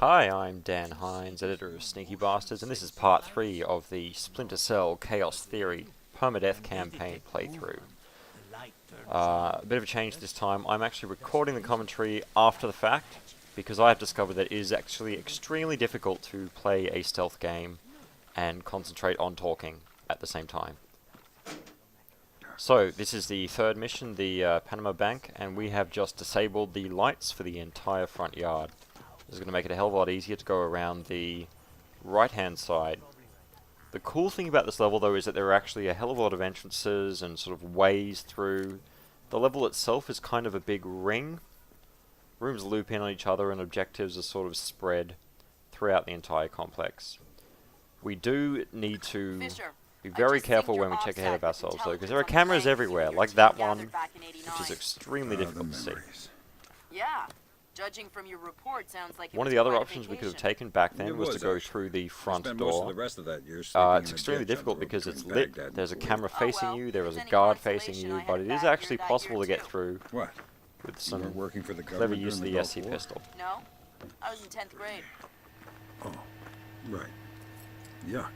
Hi, I'm Dan Hines, editor of Sneaky Bastards, and this is part 3 of the Splinter Cell Chaos Theory Permadeath campaign playthrough. A bit of a change this time. I'm actually recording the commentary after the fact, because I have discovered that it is actually extremely difficult to play a stealth game and concentrate on talking at the same time. So, this is the third mission, the Panama Bank, and we have just disabled the lights for the entire front yard. This is going to make it a hell of a lot easier to go around the right-hand side. The cool thing about this level, though, is that there are actually a hell of a lot of entrances and sort of ways through. The level itself is kind of a big ring. Rooms loop in on each other and objectives are sort of spread throughout the entire complex. We do need to be very careful when we check ahead of ourselves, though, because there are cameras everywhere, like that one, which is extremely difficult to see. Yeah. Judging from your report, sounds like one of the other options we could have taken back then was to go through the front door. It's extremely difficult because it's lit, there's a camera facing you, there is a guard facing you, but it is actually possible to get through with some clever use of the SC pistol. No, I was in 10th grade. Oh, right. Yuck.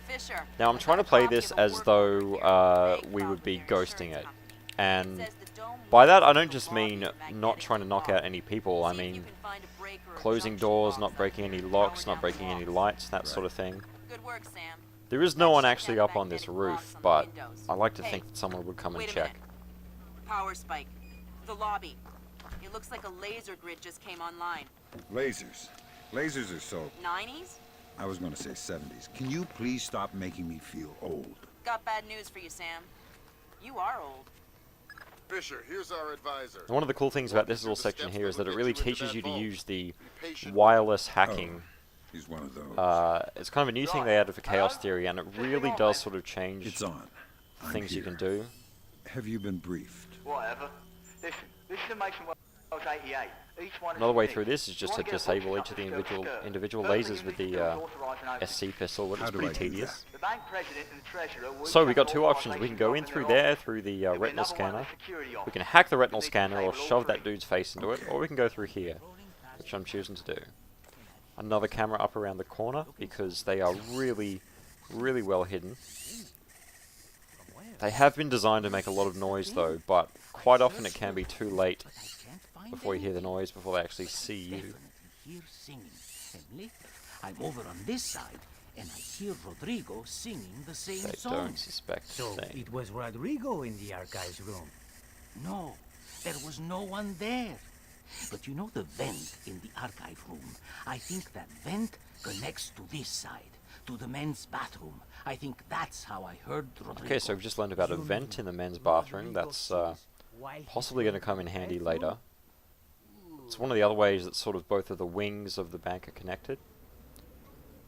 Fisher. Now I'm trying to play this as though we would be ghosting it, and by that I don't just mean not trying to knock out any people, I mean closing doors, not breaking any locks, not breaking any lights, that sort of thing. Good work, Sam. There is no one actually up on this roof, but I like to think that someone would come and check. Power spike. The lobby. It looks like a laser grid just came online. Lasers. Lasers are so... 90s? I was going to say 70s. Can you please stop making me feel old? Got bad news for you, Sam. You are old. Fisher, here's our advisor. And one of the cool things about this little section here is that it really teaches you to use the wireless hacking. He's one of those. It's kind of a new thing they added for Chaos Theory, and it really does sort of change It's on. things you can do. Have you been briefed? Whatever. Listen, this is the Mason Wells 88. Each one Another way through this is just to disable each of the individual lasers with the SC pistol, which is pretty tedious. The bank president and the treasurer So we've got two options. We can go in through there, through the retinal scanner. We can hack the retinal scanner or shove that dude's face into it, or we can go through here, which I'm choosing to do. Another camera up around the corner, because they are really, really well hidden. They have been designed to make a lot of noise though, but quite often it can be too late before you hear the noise, before they actually see you. Hear singing. Emily, I'm over on this side, and I hear Rodrigo singing the same They song. don't suspect a So thing. it was Rodrigo in the archives room. No, there was no one there. But you know the vent in the archive room? I think that vent connects to this side, to the men's bathroom. I think that's how I heard Rodrigo. Okay, so we've just learned about a vent in the men's bathroom. That's possibly going to come in handy later. It's one of the other ways that sort of both of the wings of the bank are connected.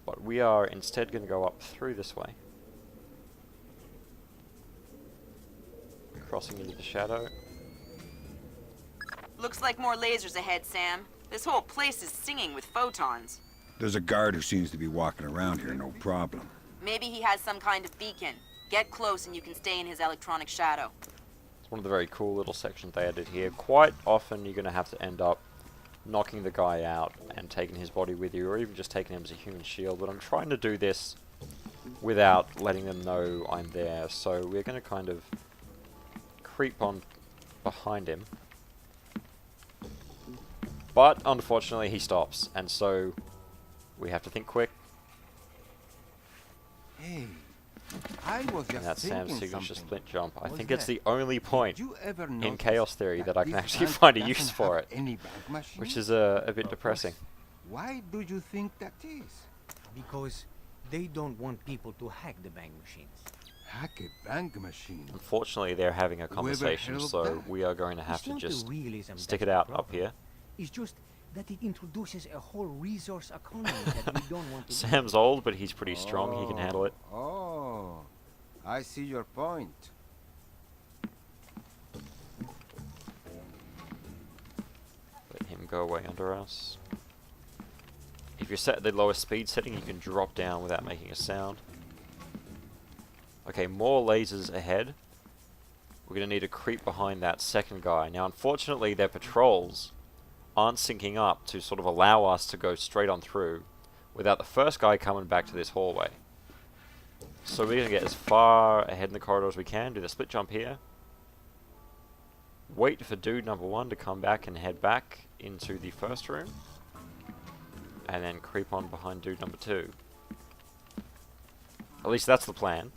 But we are instead going to go up through this way. Crossing into the shadow. Looks like more lasers ahead, Sam. This whole place is singing with photons. There's a guard who seems to be walking around here, no problem. Maybe he has some kind of beacon. Get close and you can stay in his electronic shadow. It's one of the very cool little sections they added here. Quite often you're going to have to end up knocking the guy out and taking his body with you, or even just taking him as a human shield, but I'm trying to do this without letting them know I'm there, so we're going to kind of creep on behind him. But unfortunately he stops, and so we have to think quick. Hey, I was And just that's Sam's thinking signature something. splint jump. I Was think it's that- the only point Did you ever in notice Chaos Theory that I can this actually bank find a doesn't use have for it, any bank machine? which is a bit depressing. Why do you think that is? Because they don't want people to hack the bank machines. Hack a bank machine. Unfortunately, they're having a conversation, held so that? we are going to have It's to not the just realism stick that's it the out problem. up here. It's just that it introduces a whole resource economy that we don't want to do. Sam's old, but he's pretty strong. He can handle it. Oh, I see your point. Let him go away under us. If you're set at the lowest speed setting, you can drop down without making a sound. Okay, more lasers ahead. We're going to need to creep behind that second guy. Now, unfortunately, they're patrols, aren't syncing up to sort of allow us to go straight on through without the first guy coming back to this hallway. So we're going to get as far ahead in the corridor as we can, do the split jump here, wait for dude number 1 to come back and head back into the first room, and then creep on behind dude number 2. At least that's the plan.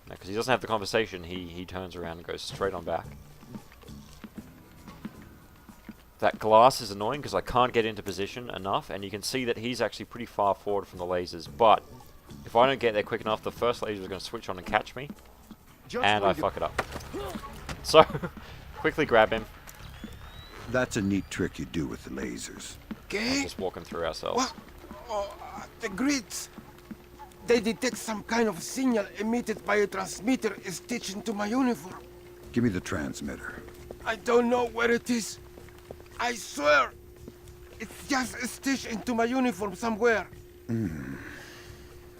Because he doesn't have the conversation, he turns around and goes straight on back. That glass is annoying because I can't get into position enough, and you can see that he's actually pretty far forward from the lasers, but if I don't get there quick enough, the first laser is going to switch on and catch me, and I fuck it up. So, quickly grab him. That's a neat trick you do with the lasers. Okay. Just walk him through ourselves. What? Oh, the grids. They detect some kind of signal emitted by a transmitter stitched into my uniform. Give me the transmitter. I don't know where it is. I swear. It's just stitched into my uniform somewhere.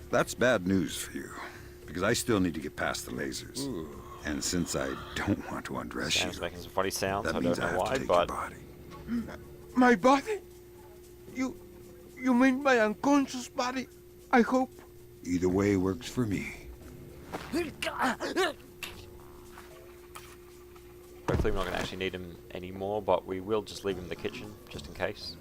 That's bad news for you, because I still need to get past the lasers. Ooh. And since I don't want to undress Sam's you, making some funny sounds, I that don't means I know have to why, take but your body. My body? You mean my unconscious body? I hope. Either way works for me. hopefully we're not going to actually need him anymore, but we will just leave him in the kitchen, just in case.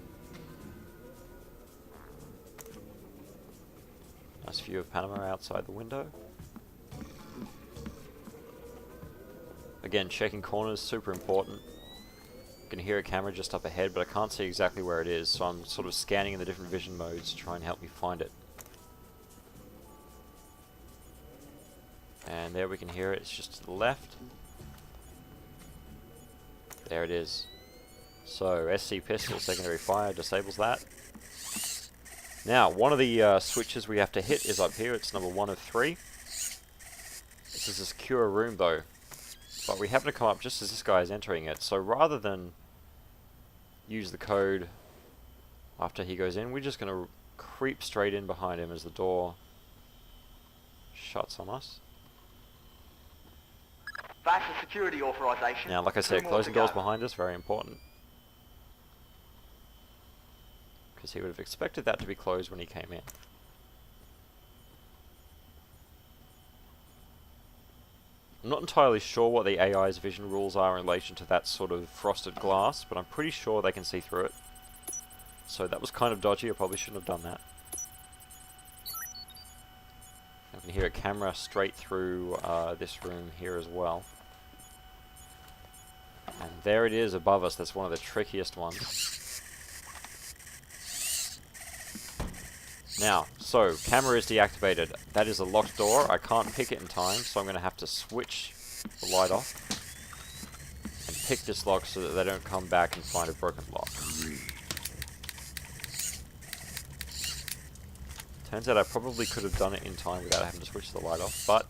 Nice view of Panama outside the window. Again, checking corners, super important. I can hear a camera just up ahead, but I can't see exactly where it is, so I'm sort of scanning in the different vision modes to try and help me find it. And there we can hear it, it's just to the left. There it is. So, SC pistol, secondary fire, disables that. Now, one of the switches we have to hit is up here, it's number 1 of 3. This is a secure room though. But we happen to come up just as this guy is entering it, so rather than use the code after he goes in, we're just going to creep straight in behind him as the door shuts on us. That's a security authorization. Now, like I said, Two more closing to go. doors behind us, very important. Because he would have expected that to be closed when he came in. I'm not entirely sure what the AI's vision rules are in relation to that sort of frosted glass, but I'm pretty sure they can see through it. So that was kind of dodgy, I probably shouldn't have done that. I can hear a camera straight through this room here as well. And there it is above us, that's one of the trickiest ones. Now, so, camera is deactivated. That is a locked door. I can't pick it in time, so I'm going to have to switch the light off and pick this lock so that they don't come back and find a broken lock. Turns out I probably could have done it in time without having to switch the light off, but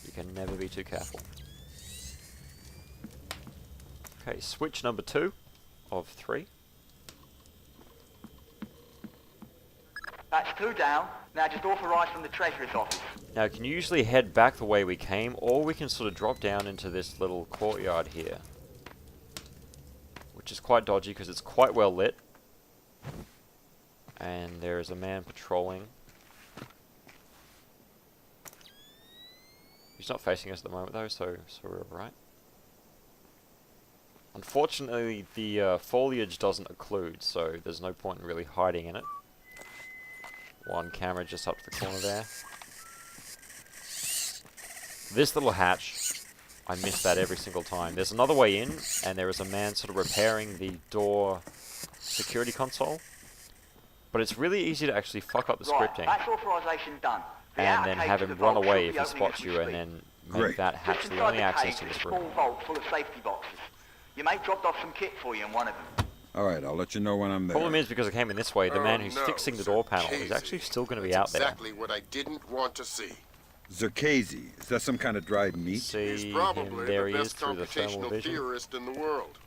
you can never be too careful. Okay, switch number 2 of 3. That's 2 down. Now just authorise from the Treasurer's office. Now, you can usually head back the way we came, or we can sort of drop down into this little courtyard here. Which is quite dodgy because it's quite well lit. And there is a man patrolling. He's not facing us at the moment though, so we're alright. Unfortunately, the foliage doesn't occlude, so there's no point in really hiding in it. One camera just up to the corner there. This little hatch, I miss that every single time. There's another way in, and there is a man sort of repairing the door security console. But it's really easy to actually fuck up the Right, scripting, that's authorisation done. The and outer then cage have to him the run vault away should if be he opening spots as you, we and speak. then make Great. that hatch Just the inside only the access cage to is this a room. small vault full of safety boxes. Your mate dropped off some kit for you in one of them. All right, I'll let you know when I'm there. Problem is, because I came in this way, the man Oh, who's no, fixing the door panel is Casey. actually still going to be That's out there. exactly what I didn't want to see. Zerkazy, is that some kind of dried meat? He's See probably him, there the he is best through the thermal computational vision. theorist in the world.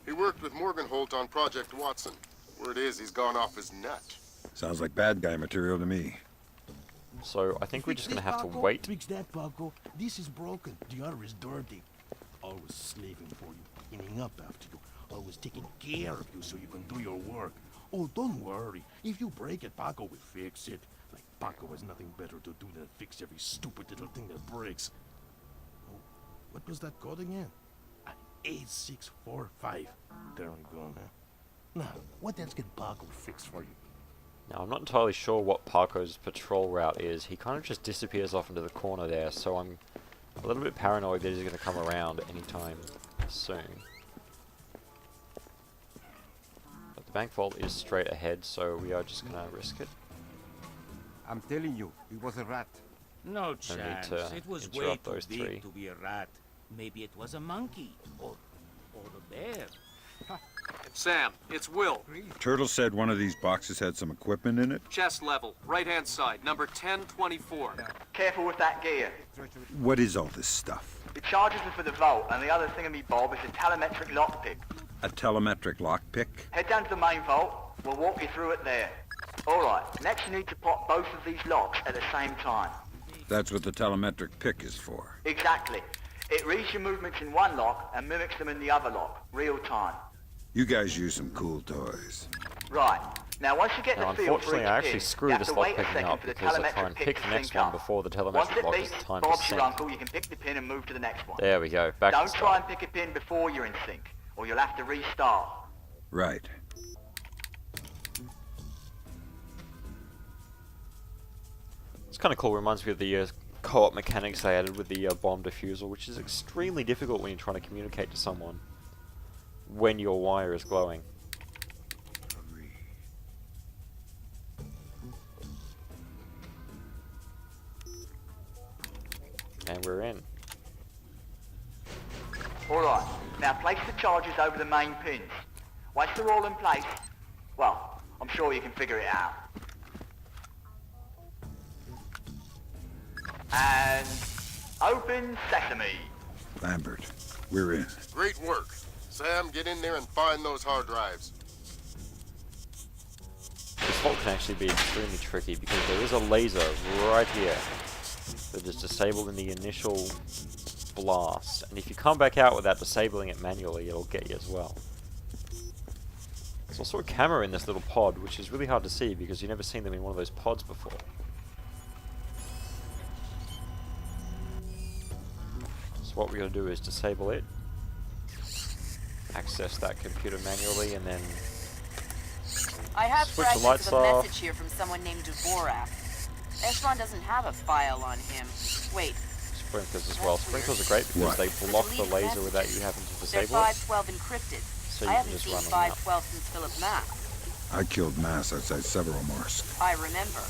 He worked with Morgenholt on Project Watson. Word is he's gone off his nut. Sounds like bad guy material to me. So I think we're just going to have to Paco. wait. Fix that, Paco. This is broken. The other is dirty. Always slaving for you, cleaning up after you, always taking care of you so you can do your work. Oh, don't worry. If you break it, Paco will fix it. Like Paco has nothing better to do than fix every stupid little thing that breaks. Oh, what was that code again? 8645. There we go, man. Now, what else can Paco fix for you? Now I'm not entirely sure what Paco's patrol route is. He kind of just disappears off into the corner there, so I'm a little bit paranoid that he's going to come around anytime soon. But the bank vault is straight ahead, so we are just going to risk it. I'm telling you, it was a rat. No need chance. to It was way interrupt too those big three. to be a rat. Maybe it was a monkey or a bear. Sam, it's Will. Turtle said one of these boxes had some equipment in it. Chest level, right-hand side, number 1024. Careful with that gear. What is all this stuff? The charges are for the vault, and the other thingamy-bob is a telemetric lockpick. A telemetric lockpick? Head down to the main vault. We'll walk you through it there. All right. Next, you need to pop both of these locks at the same time. That's what the telemetric pick is for. Exactly. It reads your movements in one lock and mimics them in the other lock, real time. You guys use some cool toys. Right. Now, once you get Now, the feel for unfortunately, each I actually pin, screw you have this to lock wait a picking second up for the because I try telemetric and pick pick to the next sync one up. before the Once telemetric it lock beeps, is time to Bob's your sync. uncle, you can pick the pin and move to the next one. There we go, back to Don't start. try and pick a pin before you're in sync, or you'll have to restart. Right. It's kind of cool, reminds me of the co-op mechanics they added with the bomb diffusal, which is extremely difficult when you're trying to communicate to someone when your wire is glowing. And we're in. All right. Now place the charges over the main pins. Once they're all in place, well, I'm sure you can figure it out. And open sesame. Lambert, we're in. Great work. Sam, get in there and find those hard drives. This vault can actually be extremely tricky because there is a laser right here that is disabled in the initial blast, and if you come back out without disabling it manually, it'll get you as well. There's also a camera in this little pod, which is really hard to see because you've never seen them in one of those pods before. So what we're going to do is disable it, access that computer manually, and then I have switch the fragments lights of a off. message here from someone named Dvorak. Echelon doesn't have a file on him. Wait, Sprinklers as well. Sprinklers are great because they block the laser without you having to they're disable it. 512 encrypted. So I you can haven't just seen run them out. 512 since Philip Mass. I killed Mass outside Severomorsk. I remember.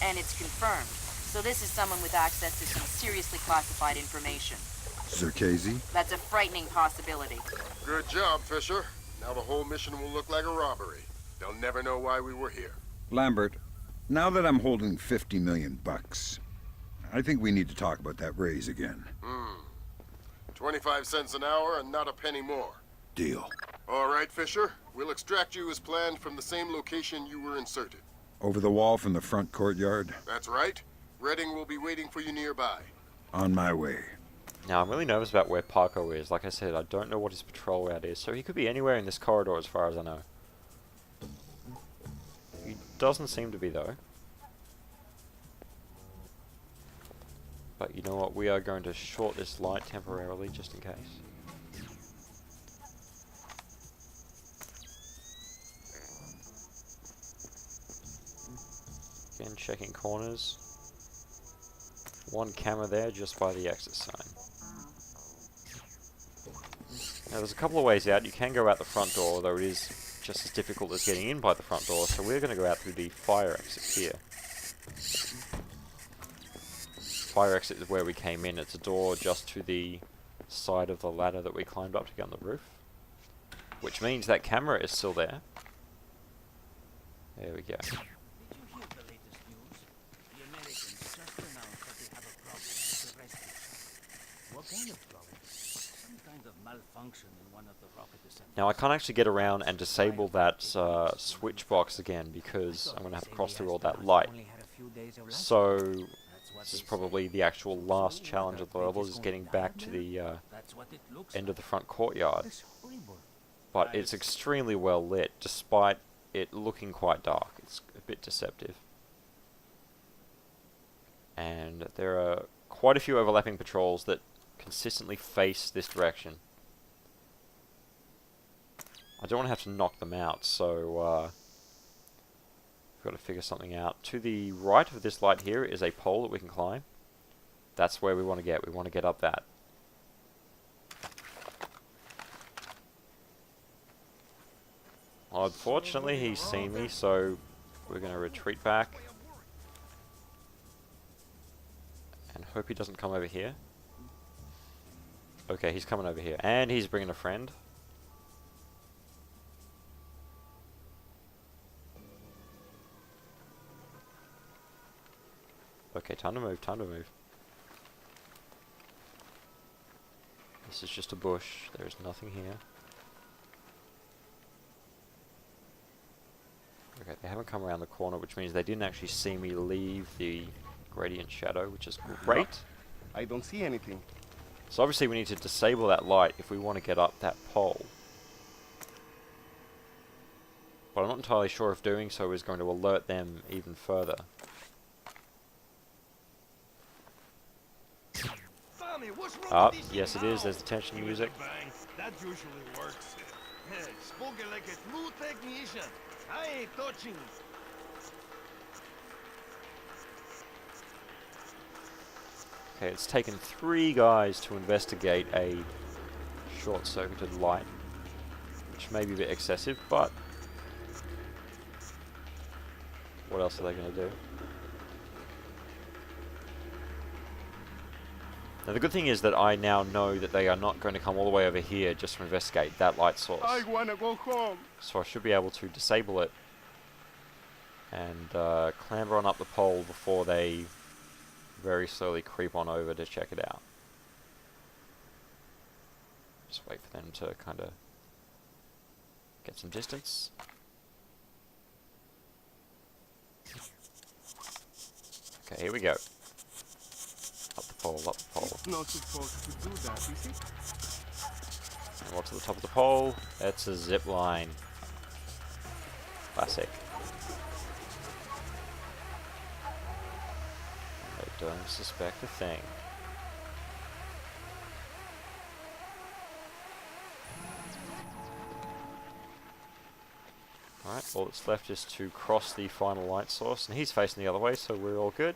And it's confirmed. So this is someone with access to some seriously classified information. Zerkazy? That's a frightening possibility. Good job, Fisher. Now the whole mission will look like a robbery. They'll never know why we were here. Lambert, now that I'm holding 50 million bucks, I think we need to talk about that raise again. 25 cents an hour and not a penny more. Deal. All right, Fisher. We'll extract you as planned from the same location you were inserted. Over the wall from the front courtyard? That's right. Redding will be waiting for you nearby. On my way. Now, I'm really nervous about where Paco is. Like I said, I don't know what his patrol route is, so he could be anywhere in this corridor as far as I know. He doesn't seem to be, though. But you know what? We are going to short this light temporarily, just in case. Again, checking corners. One camera there, just by the exit sign. Now, there's a couple of ways out. You can go out the front door, although it is just as difficult as getting in by the front door, so we're going to go out through the fire exit here. Fire exit is where we came in. It's a door just to the side of the ladder that we climbed up to get on the roof. Which means that camera is still there. There we go. Did you hear the latest news? The Americans just announced that they have a problem with the rescue. What kind of problem? Some kind of malfunction in one of the rocket assemblies. Now I can't actually get around and disable that switch box again because I'm going to have to cross through all that light. few days of lunch. So That's what this is they probably say. the actual last So, challenge of the level, is getting back to the That's what it looks end like. of the front courtyard. That's horrible. But it's extremely well lit, despite it looking quite dark. It's a bit deceptive. And there are quite a few overlapping patrols that consistently face this direction. I don't want to have to knock them out, so we've got to figure something out. To the right of this light here is a pole that we can climb. That's where we want to get. We want to get up that. Unfortunately, he's seen me, so we're going to retreat back. And hope he doesn't come over here. Okay, he's coming over here. And he's bringing a friend. Okay, time to move, time to move. This is just a bush. There's nothing here. Okay, they haven't come around the corner, which means they didn't actually see me leave the gradient shadow, which is great. I don't see anything. So obviously we need to disable that light if we want to get up that pole. But I'm not entirely sure if doing so is going to alert them even further. Yes it is, there's the tension music. That usually works. Spoken like a true technician. I ain't touching. Okay, it's taken 3 guys to investigate a short-circuited light, which may be a bit excessive, but what else are they going to do? Now the good thing is that I now know that they are not going to come all the way over here just to investigate that light source. I wanna go home. So I should be able to disable it and clamber on up the pole before they very slowly creep on over to check it out. Just wait for them to kind of get some distance. Okay, here we go. Up the pole, up the pole. Not supposed to do that, is it? And we're to the top of the pole. It's a zip line. Classic. They don't suspect a thing. Alright, all that's left is to cross the final light source, and he's facing the other way, so we're all good.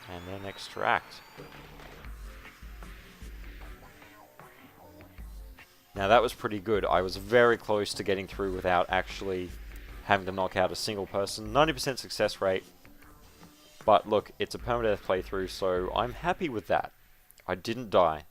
And then extract. Now that was pretty good. I was very close to getting through without actually having to knock out a single person. 90% success rate. But look, it's a permadeath playthrough, so I'm happy with that. I didn't die.